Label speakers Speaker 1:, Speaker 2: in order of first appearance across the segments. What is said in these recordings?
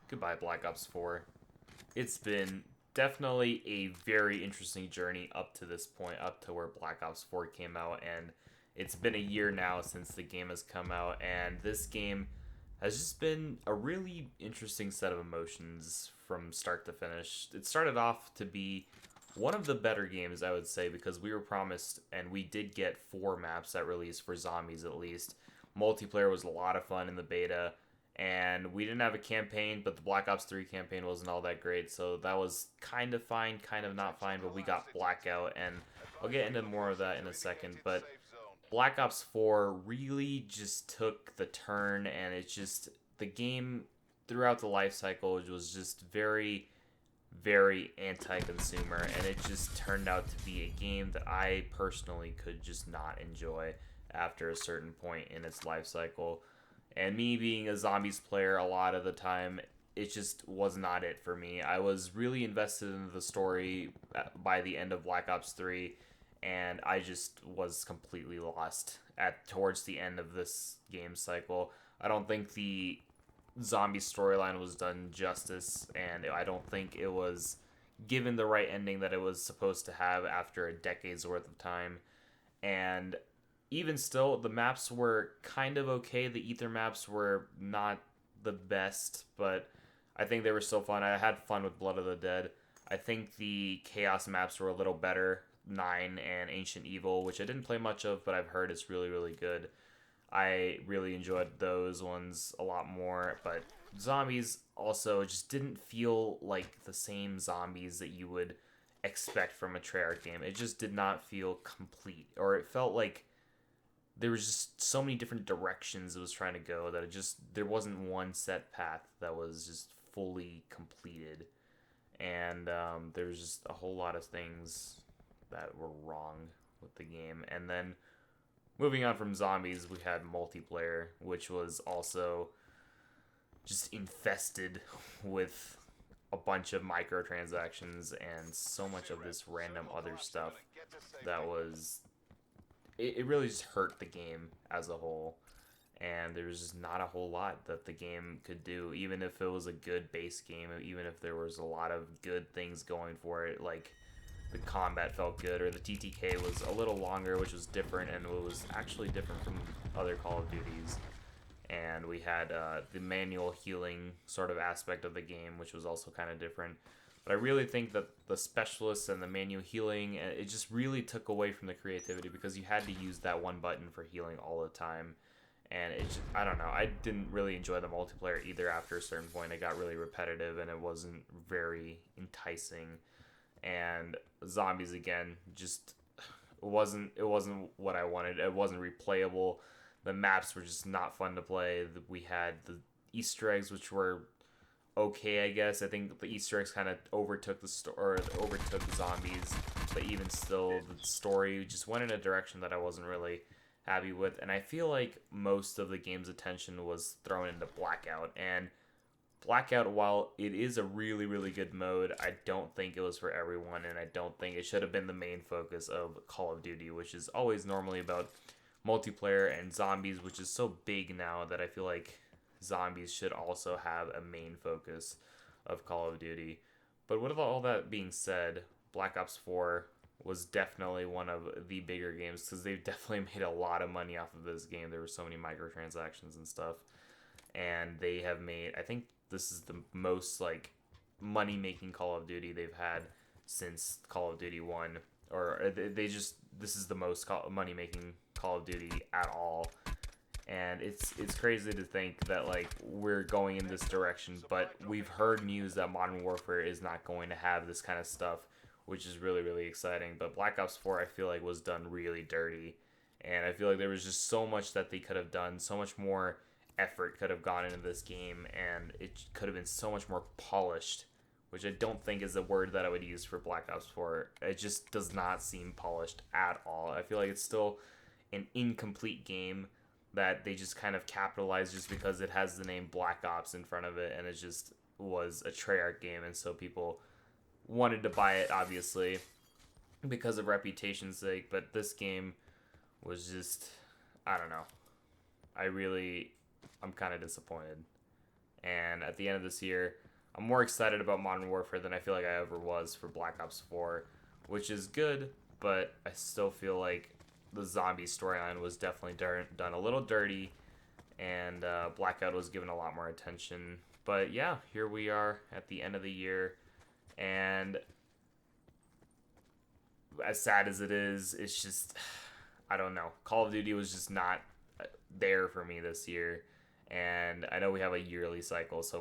Speaker 1: Goodbye, Black Ops 4. It's been definitely a very interesting journey up to this point, up to where Black Ops 4 came out, and it's been a year now since the game has come out, and this game has just been a really interesting set of emotions from start to finish. It started off to be one of the better games, I would say, because we were promised, and we did get 4 maps at release for zombies at least. Multiplayer was a lot of fun in the beta, and we didn't have a campaign, but the Black Ops 3 campaign wasn't all that great, so that was kind of fine, kind of not fine, but we got Blackout, and I'll get into more of that in a second, but Black Ops 4 really just took the turn, and it's just, the game throughout the life cycle was just very, very anti-consumer, and it just turned out to be a game that I personally could just not enjoy after a certain point in its life cycle. And me being a zombies player a lot of the time, it just was not it for me. I was really invested in the story by the end of Black Ops 3, and I just was completely lost at towards the end of this game cycle. I don't think the zombie storyline was done justice, and I don't think it was given the right ending that it was supposed to have after a decade's worth of time. And even still, the maps were kind of okay. The Ether maps were not the best, but I think they were still fun. I had fun with Blood of the Dead. I think the Chaos maps were a little better. Nine and Ancient Evil, which I didn't play much of, but I've heard is really, really good. I really enjoyed those ones a lot more, but zombies also just didn't feel like the same zombies that you would expect from a Treyarch game. It just did not feel complete, or it felt like there was just so many different directions it was trying to go that it just there wasn't one set path that was just fully completed, and there was just a whole lot of things that were wrong with the game. And then moving on from zombies, we had multiplayer, which was also just infested with a bunch of microtransactions and so much of this random other stuff that was it really just hurt the game as a whole. And there was just not a whole lot that the game could do, even if it was a good base game, even if there was a lot of good things going for it, like the combat felt good, or the TTK was a little longer, which was different, and it was actually different from other Call of Duties. And we had the manual healing sort of aspect of the game, which was also kind of different. But I really think that the specialists and the manual healing, it just really took away from the creativity, because you had to use that one button for healing all the time. And it just, I don't know, I didn't really enjoy the multiplayer either. After a certain point, it got really repetitive, and it wasn't very enticing. And zombies, again, just it wasn't what I wanted. It wasn't replayable. The maps were just not fun to play. We had the Easter eggs, which were okay, I guess. I think the Easter eggs kind of overtook or overtook the zombies, but even still, the story just went in a direction that I wasn't really happy with. And I feel like most of the game's attention was thrown into Blackout, and Blackout, while it is a really, really good mode, I don't think it was for everyone, and I don't think it should have been the main focus of Call of Duty, which is always normally about multiplayer and zombies, which is so big now that I feel like zombies should also have a main focus of Call of Duty. But with all that being said, Black Ops 4 was definitely one of the bigger games, because they've definitely made a lot of money off of this game. There were so many microtransactions and stuff, and they have made, I think this is the most like money making Call of Duty they've had since Call of Duty 1, or they just, this is the most money making Call of Duty at all. And it's crazy to think that like we're going in this direction, but we've heard news that Modern Warfare is not going to have this kind of stuff, which is really, really exciting. But Black Ops 4, I feel like, was done really dirty, and I feel like there was just so much that they could have done, so much more effort could have gone into this game, and it could have been so much more polished, which I don't think is the word that I would use for Black Ops 4. It just does not seem polished at all. I feel like it's still an incomplete game that they just kind of capitalized just because it has the name Black Ops in front of it, and it just was a Treyarch game, and so people wanted to buy it, obviously, because of reputation's sake. But this game was just, I don't know. I'm kind of disappointed. And at the end of this year, I'm more excited about Modern Warfare than I feel like I ever was for Black Ops 4, which is good, but I still feel like the zombie storyline was definitely done a little dirty, and Blackout was given a lot more attention. But yeah, here we are at the end of the year, and as sad as it is, it's just, I don't know. Call of Duty was just not there for me this year. And I know we have a yearly cycle, so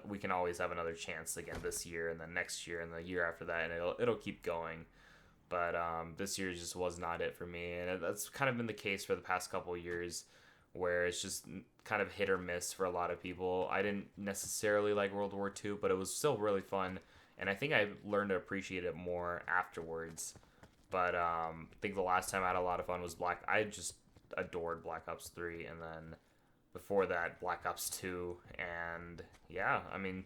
Speaker 1: we can always have another chance again this year and then next year and the year after that, and it'll keep going. But this year just was not it for me, and that's kind of been the case for the past couple of years, where it's just kind of hit or miss for a lot of people. I didn't necessarily like World War II, but it was still really fun, and I think I learned to appreciate it more afterwards. But I think the last time I had a lot of fun was I just adored Black Ops 3, and then before that Black Ops 2, and yeah, I mean,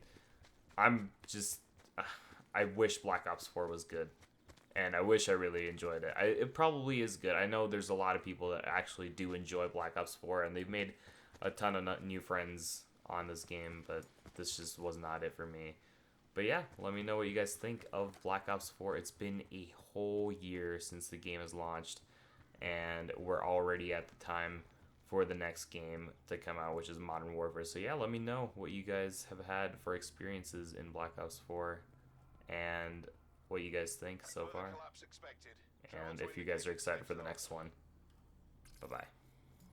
Speaker 1: I'm just I wish Black Ops 4 was good, and I wish I really enjoyed it. It probably is good. I know there's a lot of people that actually do enjoy Black Ops 4, and they've made a ton of new friends on this game, but this just was not it for me. But yeah, let me know what you guys think of Black Ops 4. It's been a whole year since the game has launched, and we're already at the time for the next game to come out, which is Modern Warfare. So yeah, let me know what you guys have had for experiences in Black Ops 4 and what you guys think so far. And if you guys are excited for the next one. Bye-bye.